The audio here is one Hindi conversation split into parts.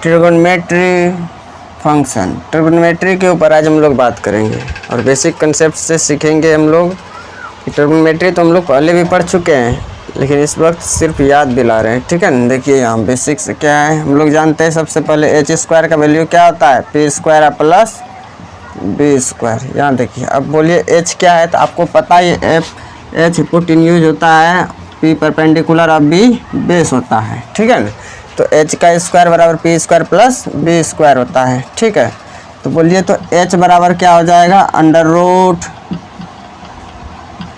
ट्रिगोनोमेट्री फंक्शन, ट्रिगोनोमेट्री के ऊपर आज हम लोग बात करेंगे और बेसिक कंसेप्ट से सीखेंगे हम लोग। ट्रिगोनोमेट्री तो हम लोग पहले भी पढ़ चुके हैं, लेकिन इस वक्त सिर्फ याद दिला रहे हैं, ठीक है ना। देखिए यहाँ बेसिक्स क्या है, हम लोग जानते हैं सबसे पहले एच स्क्वायर का वैल्यू क्या होता है, P square plus B square. यहाँ देखिए, अब बोलिए एच क्या है, तो आपको पता है एच हिपोटेन्यूज होता है, पी परपेंडिकुलर और बी बेस होता है, ठीक है ना। तो एच का स्क्वायर बराबर P square plus B square होता है, ठीक है। तो बोलिए तो एच बराबर क्या हो जाएगा, under root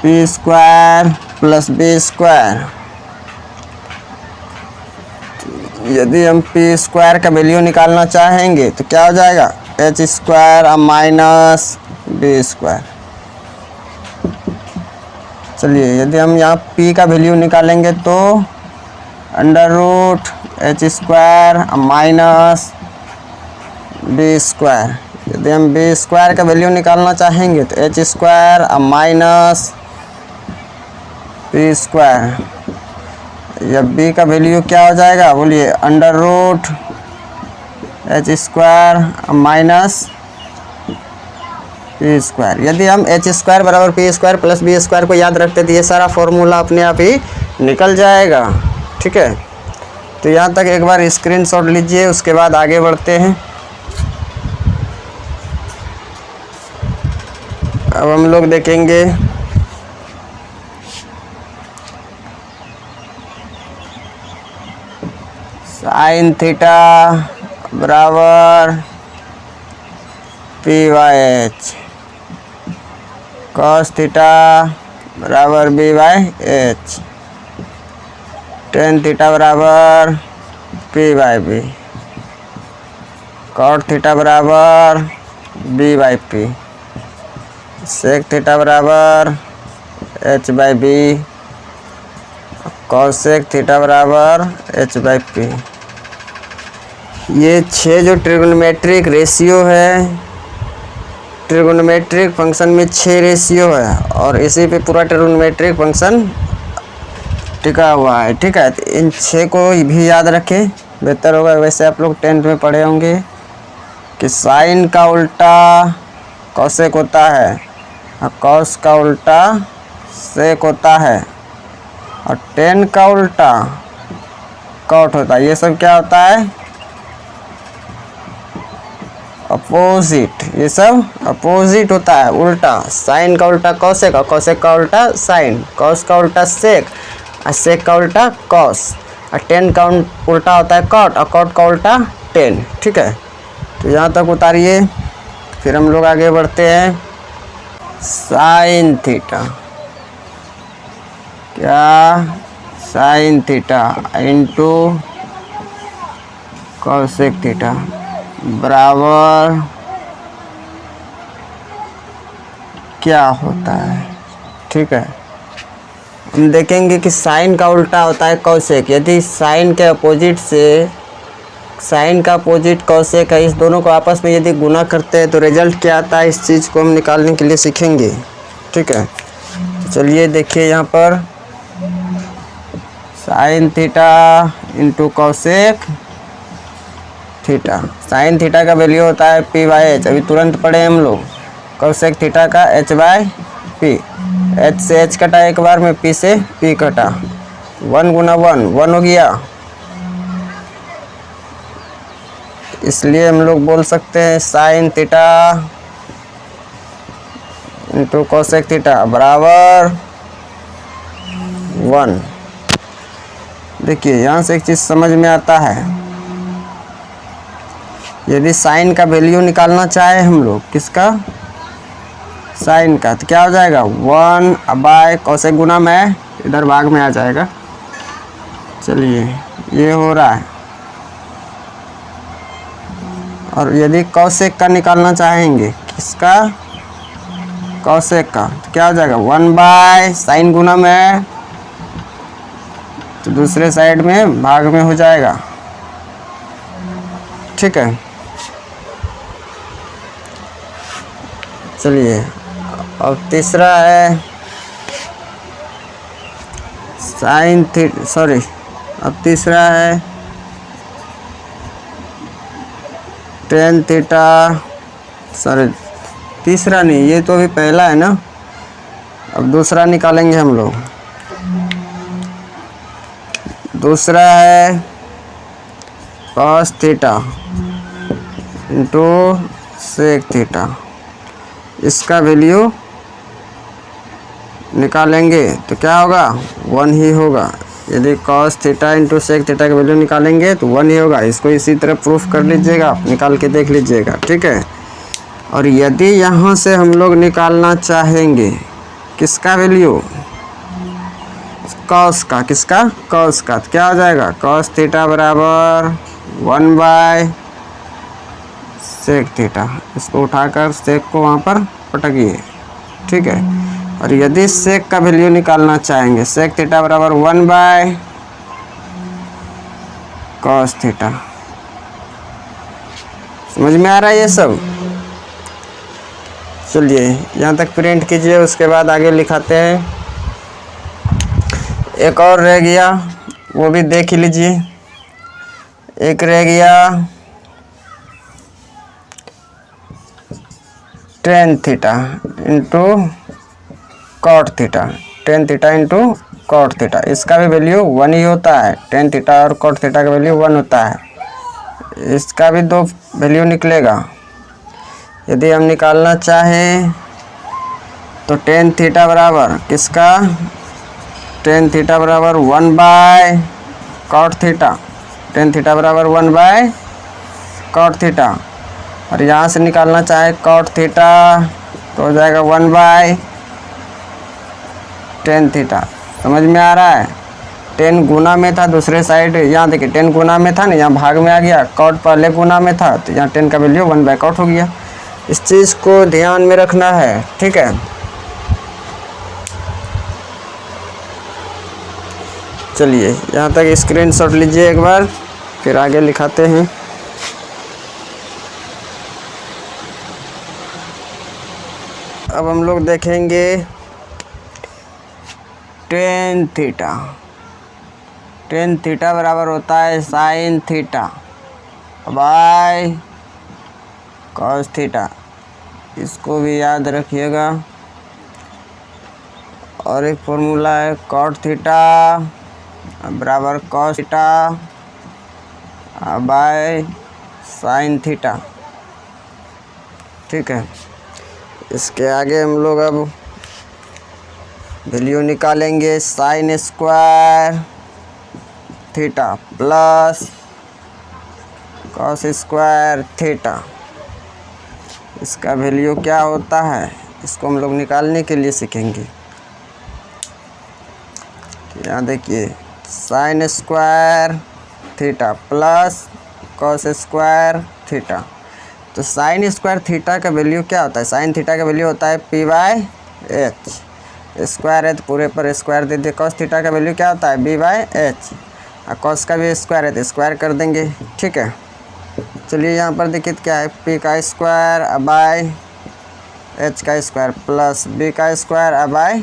P square plus B square. यदि हम पी स्क्वायर का वैल्यू निकालना चाहेंगे तो क्या हो जाएगा, H square minus B square. चलिए यदि हम यहाँ p का वैल्यू निकालेंगे तो under root H square minus B square. यदि हम बी स्क्वायर का वैल्यू निकालना चाहेंगे तो H square minus B square. या b का वैल्यू क्या हो जाएगा, बोलिए under root H square minus P square. यदि हम एच स्क्वायर बराबर P square plus B square को याद रखते तो ये सारा फॉर्मूला अपने आप ही निकल जाएगा, ठीक है। तो यहाँ तक एक बार स्क्रीनशॉट लीजिए, उसके बाद आगे बढ़ते हैं। अब हम लोग देखेंगे साइन थीटा बराबर P by H, cos theta बराबर B by H, tan theta बराबर P by B, cot theta बराबर B by P, sec theta बराबर H by B, cosec theta बराबर एच बाई पी। ये 6 जो ट्रिगोनोमेट्रिक रेशियो है, ट्रिगोनोमेट्रिक फंक्शन में 6 रेशियो है और इसी पे पूरा ट्रिगोनोमेट्रिक फंक्शन टिका हुआ है, ठीक है। तो इन 6 को भी याद रखें, बेहतर होगा। वैसे आप लोग 10th में पढ़े होंगे कि साइन का उल्टा कॉसेक होता है और कॉस का उल्टा सेक होता है और टेन का उल्टा कॉट होता है। ये सब क्या होता है, अपोजिट। ये सब अपोजिट होता है, उल्टा। साइन का उल्टा कॉसेक और कॉसेक का उल्टा साइन, कॉस का उल्टा सेक और सेक का उल्टा कॉस और टेन का उल्टा होता है कॉट और कॉट का उल्टा टेन, ठीक है। तो यहाँ तक उतारिए, फिर हम लोग आगे बढ़ते हैं। साइन थीटा, क्या, sine theta into cosec theta बराबर क्या होता है, ठीक है। हम देखेंगे कि साइन का उल्टा होता है कॉसेक। यदि साइन के अपोजिट से, साइन का अपोजिट कॉसेक है, इस दोनों को आपस में यदि गुना करते हैं तो रिजल्ट क्या आता है, इस चीज़ को हम निकालने के लिए सीखेंगे, ठीक है। तो चलिए देखिए यहाँ पर sine theta into cosec theta. Sine theta का वैल्यू होता है पी बाई एच, अभी तुरंत पढ़े हम लोग। कॉसेक थीटा का एच बाई पी, एच से एच कटा एक बार में, पी से पी कटा, 1 गुना 1 हो गया। इसलिए हम लोग बोल सकते हैं sine theta into cosec theta बराबर 1। देखिए यहाँ से एक चीज़ समझ में आता है, यदि साइन का वैल्यू निकालना चाहे हम लोग, किसका, साइन का, तो क्या हो जाएगा 1 बाय कॉसेक गुना में इधर भाग में आ जाएगा। चलिए ये हो रहा है। और यदि कॉसेक का निकालना चाहेंगे, किसका, कॉसेक का, तो क्या हो जाएगा 1 बाय साइन गुना में, तो दूसरे साइड में भाग में हो जाएगा, ठीक है। चलिए अब तीसरा है साइन थीटा, सॉरी, अब तीसरा है टेन थीटा, सॉरी तीसरा नहीं, ये तो अभी पहला है ना, अब दूसरा निकालेंगे हम लोग। दूसरा है cos theta into sec theta, इसका वैल्यू निकालेंगे तो क्या होगा, 1 ही होगा। यदि cos theta into sec theta का वैल्यू निकालेंगे तो 1 ही होगा। इसको इसी तरह प्रूफ कर लीजिएगा, निकाल के देख लीजिएगा, ठीक है। और यदि यहाँ से हम लोग निकालना चाहेंगे किसका वैल्यू, कॉस का, किसका, कॉस का, तो क्या हो जाएगा, कॉस थीटा बराबर 1 बाय सेक थीटा। इसको उठाकर सेक को वहाँ पर पटकिए, ठीक है। और यदि सेक का वैल्यू निकालना चाहेंगे, सेक थीटा बराबर 1 बाय कॉस थीटा। समझ में आ रहा है ये सब? चलिए यहाँ तक प्रिंट कीजिए, उसके बाद आगे लिखाते हैं। एक और रह गया, वो भी देख ही लीजिए। एक रह गया tan theta into cot theta, tan theta into cot theta, इसका भी वैल्यू 1 ही होता है। टेन थीटा और कॉट थीटा का वैल्यू 1 होता है। इसका भी 2 वैल्यू निकलेगा। यदि हम निकालना चाहें तो टेन थीटा बराबर किसका, टेन थीटा बराबर 1 by cot theta, tan theta बराबर 1 बाय कॉट थीटा। और यहाँ से निकालना चाहे कॉट थीटा तो हो जाएगा 1 बाय टेन थीटा। समझ में आ रहा है? 10 गुना में था दूसरे साइड, यहाँ देखिए 10 गुना में था ना, यहाँ भाग में आ गया, कॉट पहले गुना में था तो यहाँ 10 का वैल्यू 1 बाय कॉट हो गया। इस चीज़ को ध्यान में रखना है, ठीक है। चलिए यहाँ तक स्क्रीनशॉट लीजिए एक बार, फिर आगे लिखाते हैं। अब हम लोग देखेंगे टेन थीटा। टेन थीटा बराबर होता है sine theta by cos theta, इसको भी याद रखिएगा। और एक फॉर्मूला है कॉट थीटा बराबर cos theta by sine theta, ठीक है। इसके आगे हम लोग अब वैल्यू निकालेंगे sign square theta plus cos square theta. इसका वैल्यू क्या होता है, इसको हम लोग निकालने के लिए सीखेंगे। यहाँ देखिए sign square theta plus cos square theta. तो साइन स्क्वायर थीटा का वैल्यू क्या होता है, साइन थीटा का वैल्यू होता है पी बाय एच, स्क्वायर है तो पूरे पर स्क्वायर दे दिए। कॉस थीटा का वैल्यू क्या होता है बी बाय एच, और कॉस का भी स्क्वायर है तो स्क्वायर कर देंगे, ठीक है। चलिए यहाँ पर देखिए क्या है, पी का स्क्वायर बाय एच का स्क्वायर प्लस बी का स्क्वायर बाय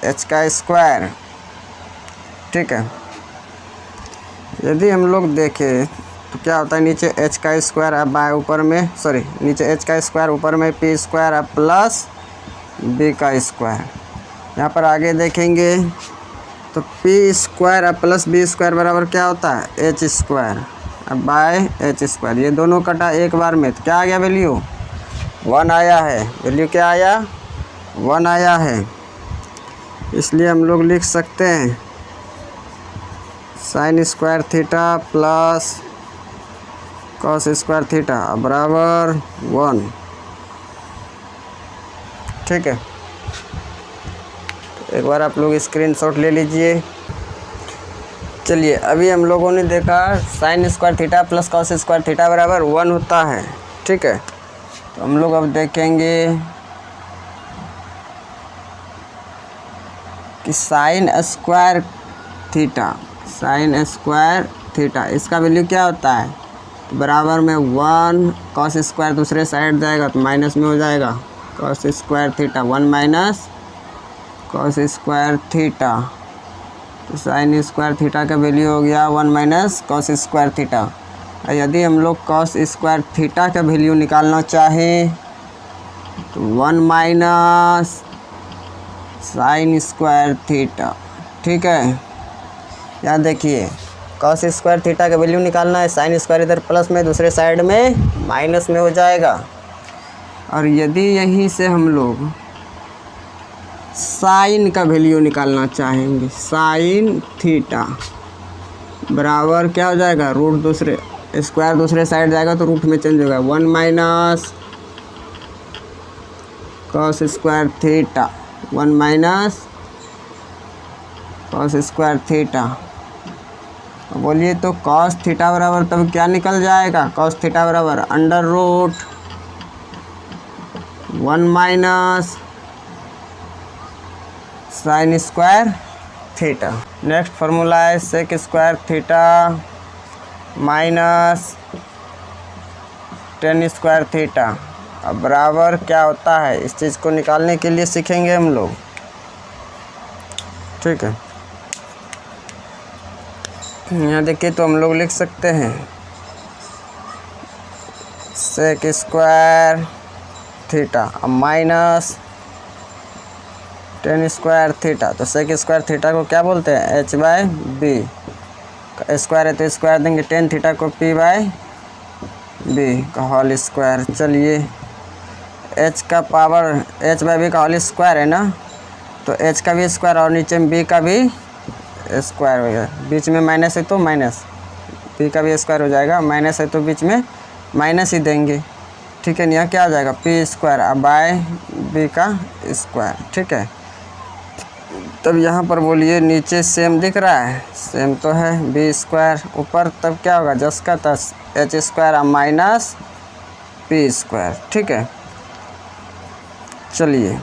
एच का स्क्वायर, ठीक है। यदि हम लोग देखें तो क्या होता है, नीचे एच का स्क्वायर बाय ऊपर में, सॉरी नीचे एच का स्क्वायर ऊपर में पी स्क्वायर प्लस बी का स्क्वायर। यहाँ पर आगे देखेंगे तो P square plus B square बराबर क्या होता है H square by H square. ये दोनों कटा एक बार में तो क्या आ गया, वैल्यू 1 आया है। वैल्यू क्या आया, 1 आया है। इसलिए हम लोग लिख सकते हैं sign square theta plus cos square theta बराबर 1, ठीक है। एक बार आप लोग स्क्रीनशॉट ले लीजिए। चलिए अभी हम लोगों ने देखा sign square theta plus cos square theta बराबर 1 होता है, ठीक है। तो हम लोग अब देखेंगे कि साइन स्क्वायर थीटा इसका वैल्यू क्या होता है, तो बराबर में 1 कॉस स्क्वायर दूसरे साइड जाएगा तो माइनस में हो जाएगा cos square theta, 1 minus cos square theta. तो साइन स्क्वायर थीटा का वैल्यू हो गया 1 माइनस कॉस स्क्वायर थीटा। यदि हम लोग कॉस स्क्वायर थीटा का वैल्यू निकालना चाहें तो 1 माइनस साइन स्क्वायर थीटा। ठीक है, यहाँ देखिए कॉस स्क्वायर थीटा का वैल्यू निकालना है, साइन स्क्वायर इधर प्लस में, दूसरे साइड में माइनस में हो जाएगा। और यदि यहीं से हम लोग साइन का वैल्यू निकालना चाहेंगे, साइन थीटा बराबर क्या हो जाएगा, रूट दूसरे स्क्वायर दूसरे साइड जाएगा तो रूट में चेंज होगा, 1 minus cos square theta, 1 minus cos square theta. बोलिए तो कॉस थीटा बराबर तब क्या निकल जाएगा, कॉस थीटा बराबर under root 1 minus sine square theta. Next formula है sec square theta minus tan square theta. अब बराबर क्या होता है, इस चीज़ को निकालने के लिए सीखेंगे हम लोग। ठीक है, यहाँ देखिए तो हम लोग लिख सकते हैं sec square theta minus tan square theta. तो सेक स्क्वायर थीटा को क्या बोलते हैं, एच बाय बी। स्क्वायर है तो स्क्वायर देंगे, टेन थीटा को पी बाय बी का होल स्क्वायर। चलिए एच का पावर एच बाय बी का होल स्क्वायर है ना, तो एच का भी स्क्वायर और नीचे में बी का भी स्क्वायर हो गया, बीच में माइनस है तो माइनस, बी का भी स्क्वायर हो जाएगा, माइनस है तो बीच में माइनस ही देंगे। ठीक है, यहाँ क्या आ जाएगा पी स्क्वायर अब बाय बी का स्क्वायर। ठीक है, तब यहाँ पर बोलिए नीचे सेम दिख रहा है, सेम तो है बी स्क्वायर, ऊपर तब क्या होगा जस का तस H square minus P square. ठीक है, चलिए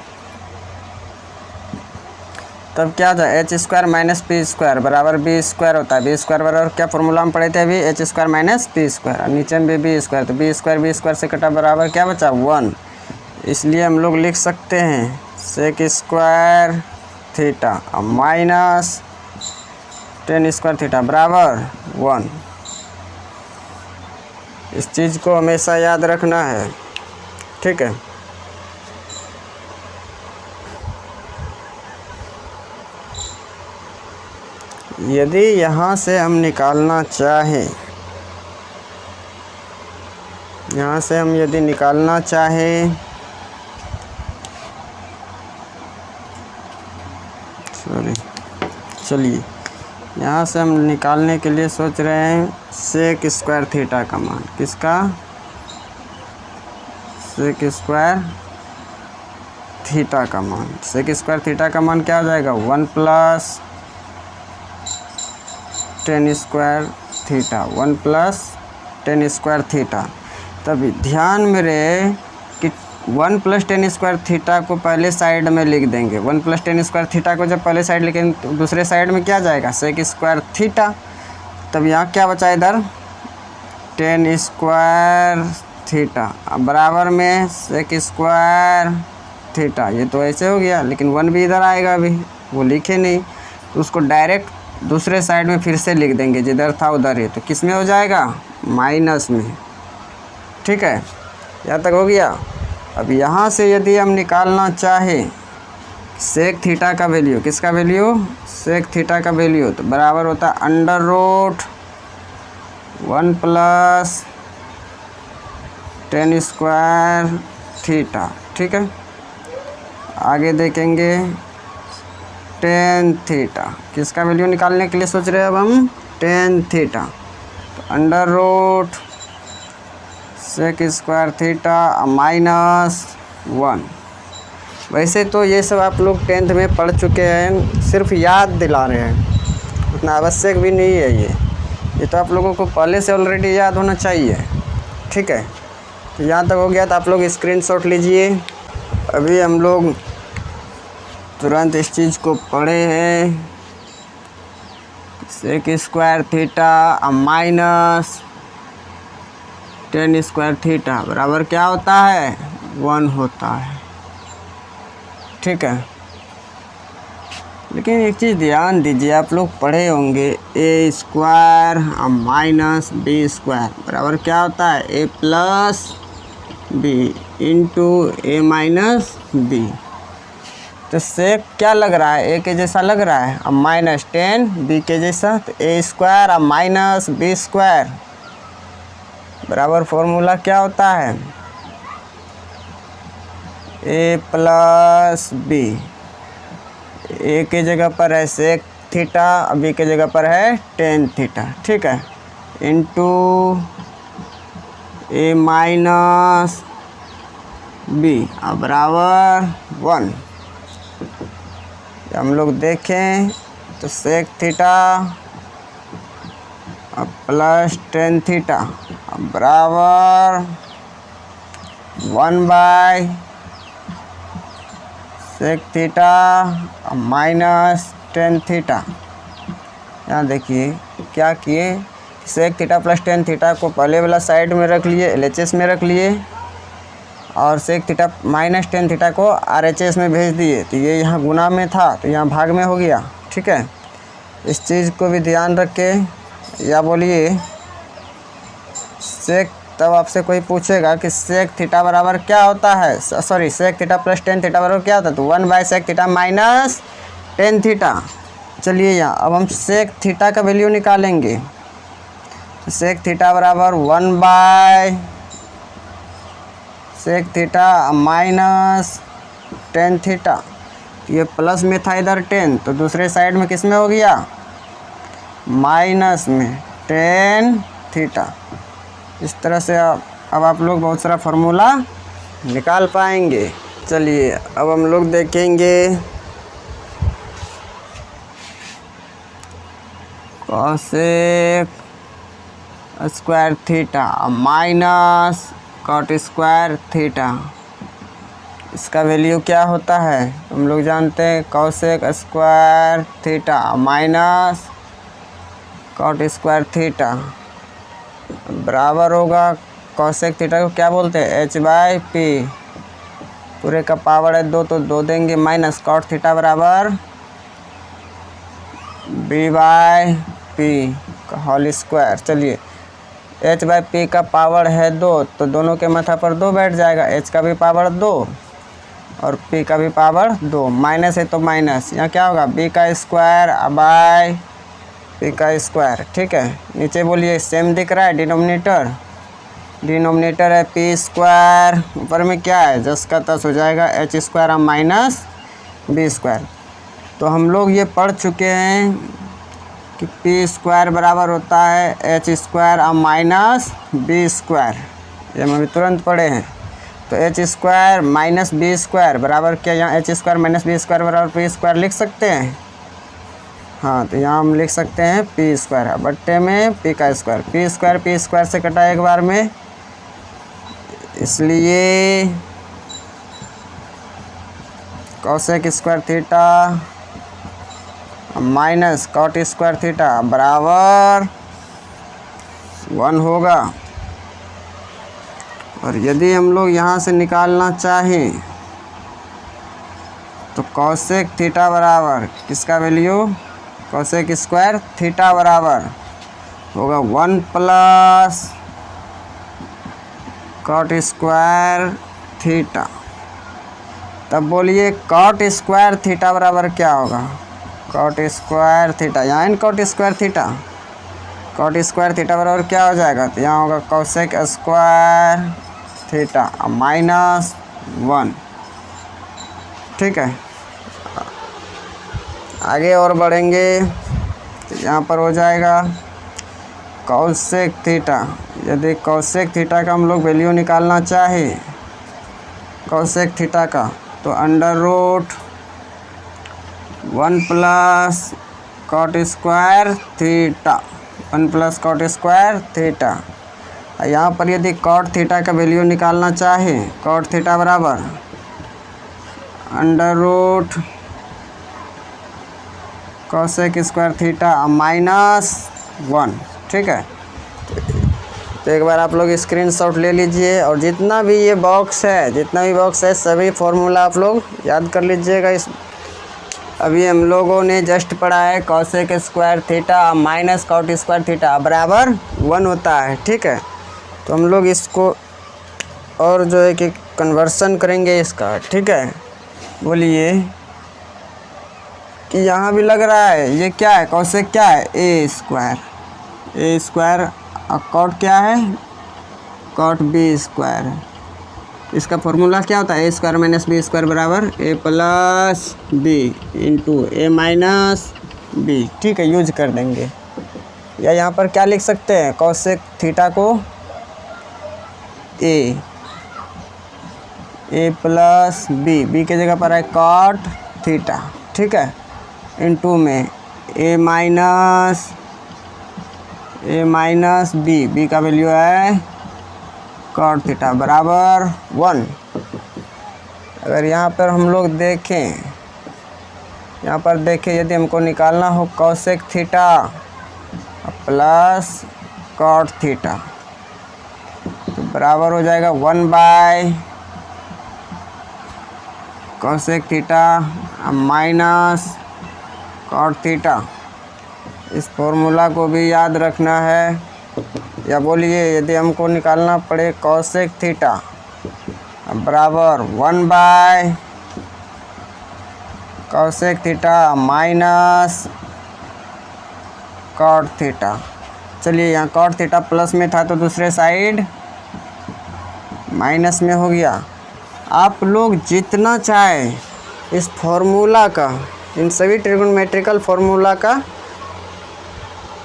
तब क्या था H square minus P square बराबर बी स्क्वायर होता है। बी स्क्वायर बराबर क्या फॉर्मूला हम पढ़े थे अभी, H square minus P square, नीचे में भी बी स्क्वायर, तो बी स्क्वायर से कटा बराबर क्या बचा 1। इसलिए हम लोग लिख सकते हैं sec square theta minus tan square theta बराबर 1। इस चीज़ को हमेशा याद रखना है। ठीक है, यदि यहाँ से हम निकालना चाहें, यहाँ से हम यदि निकालना चाहें, सॉरी चलिए यहाँ से हम निकालने के लिए सोच रहे हैं सेक स्क्वायर थीटा का मान, किसका, सेक स्क्वायर थीटा का मान। सेक स्क्वायर थीटा का मान क्या हो जाएगा 1 plus tan square theta, 1 plus tan square theta. तभी ध्यान में रहे कि 1 प्लस टेन स्क्वायर थीटा को पहले साइड में लिख देंगे। 1 प्लस टेन स्क्वायर थीटा को जब पहले साइड लिखेंगे तो दूसरे साइड में क्या जाएगा सेक स्क्वायर थीटा। तब यहाँ क्या बचा इधर टेन स्क्वायर थीटा, अब बराबर में सेक स्क्वायर थीटा। ये तो ऐसे हो गया, लेकिन 1 भी इधर आएगा, अभी वो लिखे नहीं तो उसको डायरेक्ट दूसरे साइड में फिर से लिख देंगे, जिधर था उधर ही। तो किस में हो जाएगा माइनस में। ठीक है, यहाँ तक हो गया। अब यहाँ से यदि हम निकालना चाहें सेक थीटा का वैल्यू, किसका वैल्यू सेक थीटा का वैल्यू, तो बराबर होता है under root 1 plus tan square theta. ठीक है, आगे देखेंगे टेन थीटा, किसका वैल्यू निकालने के लिए सोच रहे हैं अब हम टेन थीटा, तो under root sec square theta minus 1। वैसे तो ये सब आप लोग 10th में पढ़ चुके हैं, सिर्फ याद दिला रहे हैं, उतना आवश्यक भी नहीं है ये तो आप लोगों को पहले से ऑलरेडी याद होना चाहिए। ठीक है, तो यहाँ तक हो गया, तो आप लोग स्क्रीनशॉट लीजिए। अभी हम लोग तुरंत इस चीज़ को पढ़े हैं, sec square theta minus tan square theta बराबर क्या होता है 1 होता है। ठीक है, लेकिन एक चीज़ ध्यान दीजिए, आप लोग पढ़े होंगे ए स्क्वायर माइनस बी स्क्वायर बराबर क्या होता है, ए प्लस बी इंटू ए माइनस बी। तो इससे क्या लग रहा है, ए के जैसा लग रहा है, अब माइनस 10 बी के जैसा, तो ए स्क्वायर अब माइनस बी स्क्वायर बराबर फॉर्मूला क्या होता है, ए प्लस बी। ए के जगह पर है सेक थीटा, बी के जगह पर है टेन थीटा, ठीक है, इंटू ए माइनस बी बराबर 1। हम लोग देखें तो sec theta plus tan theta बराबर 1 sec theta minus tan theta. यहाँ देखिए क्या किए, sec theta plus tan theta को पहले वाला साइड में रख लिए, LHS में रख लिए, और sec theta minus tan theta को RHS में भेज दिए। तो ये यहाँ गुना में था तो यहाँ भाग में हो गया, ठीक है। इस चीज़ को भी ध्यान रखें। या बोलिए सेक, तब आपसे कोई पूछेगा कि सेक थीटा बराबर क्या होता है, sorry sec theta plus tan theta बराबर क्या होता है, तो 1 sec theta minus tan theta. चलिए यहाँ अब हम सेक थीटा का वैल्यू निकालेंगे। सेक थीटा बराबर 1 sec theta minus tan theta. ये प्लस में था इधर 10, तो दूसरे साइड में किस में हो गया, माइनस में टेन थीटा। इस तरह से अब आप लोग बहुत सारा फार्मूला निकाल पाएंगे। चलिए अब हम लोग देखेंगे cosec square theta minus cot square theta. इसका वैल्यू क्या होता है, हम लोग जानते हैं cosec square theta minus cot square theta बराबर होगा, कॉसेक थीटा को क्या बोलते हैं, h/p। पूरे का पावर है 2 तो 2 देंगे, माइनस कॉट थीटा बराबर b/p का होल स्क्वायर। चलिए h/p का पावर है 2 तो दोनों के माथा पर 2 बैठ जाएगा, h का भी पावर 2 और p का भी पावर 2, माइनस है तो माइनस, यहाँ क्या होगा b का स्क्वायर बाय p का स्क्वायर, ठीक है। नीचे बोलिए सेम दिख रहा है, डिनोमिनेटर है p स्क्वायर, ऊपर में क्या है जस का तस हो जाएगा h square minus b square. तो हम लोग ये पढ़ चुके हैं कि p स्क्वायर बराबर होता है h square minus b square, ये हम अभी तुरंत पढ़े हैं। तो h square minus b square बराबर क्या, यहाँ h square minus b square बराबर p स्क्वायर लिख सकते हैं। हाँ तो यहाँ हम लिख सकते हैं p स्क्वायर बट्टे में p का स्क्वायर, p स्क्वायर से कटा एक बार में, इसलिए cosec square theta minus cot square theta बराबर 1 होगा। और यदि हम लोग यहाँ से निकालना चाहें तो कॉसेक थीटा बराबर किसका वैल्यू, कॉसेक स्क्वायर थीटा बराबर होगा 1 प्लस कॉट स्क्वायर थीटा। तब बोलिए कॉट स्क्वायर थीटा बराबर क्या होगा, कॉट स्क्वायर थीटा, यहाँ कॉट स्क्वायर थीटा बराबर क्या हो जाएगा, तो यहाँ होगा कॉसेक स्क्वायर थीटा माइनस 1, ठीक है। आगे और बढ़ेंगे तो यहाँ पर हो जाएगा कॉसेक थीटा। यदि कॉसेक थीटा का हम लोग वैल्यू निकालना चाहें कॉसेक थीटा का, तो under root 1 plus cot square theta, 1 plus cot square theta. यहाँ पर यदि कॉट थीटा का वैल्यू निकालना चाहें, कॉट थीटा बराबर under root cosec square theta minus 1, ठीक है। तो एक बार आप लोग स्क्रीनशॉट ले लीजिए और जितना भी ये बॉक्स है सभी फॉर्मूला आप लोग याद कर लीजिएगा। इस अभी हम लोगों ने जस्ट पढ़ा है cosec square theta minus cot square theta बराबर 1 होता है। ठीक है, तो हम लोग इसको और जो है कि कन्वर्सन करेंगे इसका। ठीक है, बोलिए कि यहाँ भी लग रहा है ये क्या है, कॉसेक क्या है, ए स्क्वायर और कॉट क्या है, कॉट बी स्क्वायर। इसका फॉर्मूला क्या होता है, ए स्क्वायर माइनस बी स्क्वायर बराबर ए प्लस बी इंटू ए माइनस बी। ठीक है, यूज कर देंगे। या यहाँ पर क्या लिख सकते हैं, कॉसेक थीटा को ए प्लस बी के जगह पर है कॉट थीटा। ठीक है, इंटू में ए माइनस बी का वैल्यू है कॉट थीटा बराबर 1। अगर यहाँ पर हम लोग देखें, यदि हमको निकालना हो cosec theta plus cot theta तो बराबर हो जाएगा 1 by cosec theta minus cot theta. इस फॉर्मूला को भी याद रखना है। या बोलिए यदि हमको निकालना पड़े कॉसेक थीटा बराबर 1 by cosec theta minus cot theta. चलिए, यहाँ कॉट थीटा प्लस में था तो दूसरे साइड माइनस में हो गया। आप लोग जितना चाहे इस फॉर्मूला का, इन सभी ट्रिग्नोमेट्रिकल फॉर्मूला का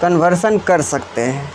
कन्वर्सन कर सकते हैं।